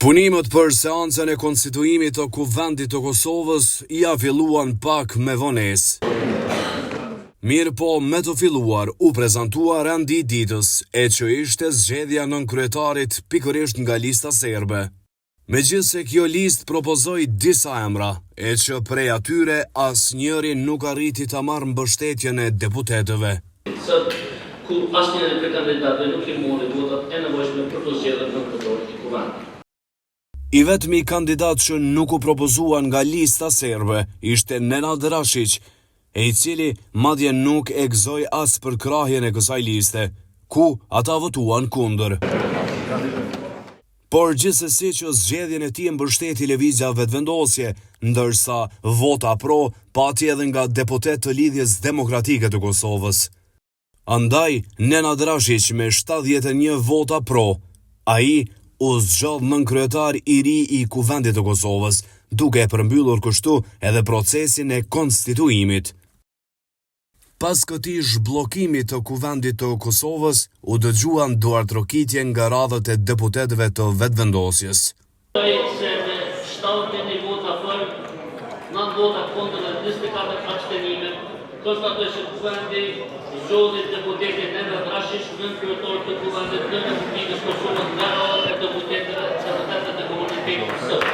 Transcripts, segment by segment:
Punimet për seancën e konstituimit të Kuvendit të Kosovës ja filluan pak me vonesë. Mirë po me të filluar u prezantua rendi ditës, e që ishte zgjedhja nënkryetarit pikërisht nga lista serbe. Megjithse kjo listë propozoi disa emra, e që prej atyre asnjëri nuk arriti ta marrë mbështetjen e deputetëve. Sot ku asnjëri prej kandidatëve nuk i mori votat e nevojshme për të zgjedhur nënkryetarin e Kuvendit. I vetmi kandidat që nuk u propozua nga lista serbe ishte Nenad Rashić, e i cili madje nuk e gëzoi as për krahjen e kësaj liste, ku ata votuan kundër. Por gjithsesi që zgjedhjen e tij mbështeti lëvizja vetëvendosje, ndërsa vota pro pati edhe nga deputet të Lidhjes Demokratike të Kosovës. Andaj Nenad Rashić me 71 vota pro, ai u zgjodh nënkryetar i ri i Kuvendit të Kosovës, duke e përmbyllur kështu edhe procesin e konstituimit. Pas këtij zhbllokimi të Kuvendit të Kosovës, u dëgjuan duartrokitje nga radhët e deputetëve të vetëvendosjes. Se me 71 vota për, 9 vota kundër dhe 24 abstenime, konstatoj se Kuvendi zgjodhi deputetin Nenad Rashić nënkryetar të Kuvendit të Republikës Kosovës nga radhët e deputetëve të komunitetit sërb.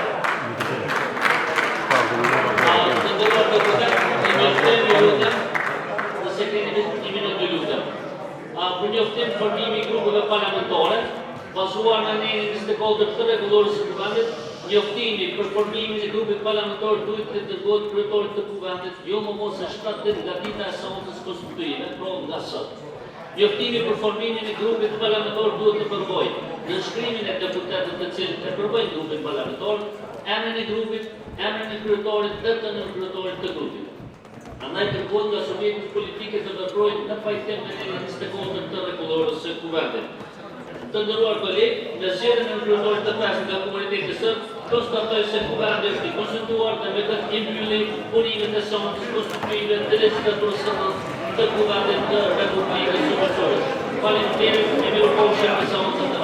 Të nderuar deputet, njoftojmë lutem, nëse keni një minutë lutem. Për njoftim formimi i grupeve parlamentare, bazuar në anexhin 24 të rregullorës së Kuvendit, njoftimi për formimin e grupit parlamentar duhet të dërgohet kryetarit të Kuvendit, jo më mos se 7 ditë nga dita e seancës konstitutive, pra nga sot. Njoftimi për formimin e grupit parlamentar duhet të përvojë në shkrimin e deputetëve të cilët e përvojnë grupin parlamentar, emrin e grupit, emrin e kryetarit dhe të nënkryetarit të grupit. Andaj kërkohet nga subjektet politike të veprojnë në pajtim me anexhin 24 të rregullorës së Kuvendit. Të nderuar kolegë, me zgjedhjen e nënkryetarit të pesë nga komuniteti sërb, konstatoj se Kuvendi është i konstituar dhe me këtë i mbylli punimet e seancës konstitutive të legislaturës së nëntë të Kuvendit të Republikës së Kosovës. Faleminderit, e mirupafshim me seancën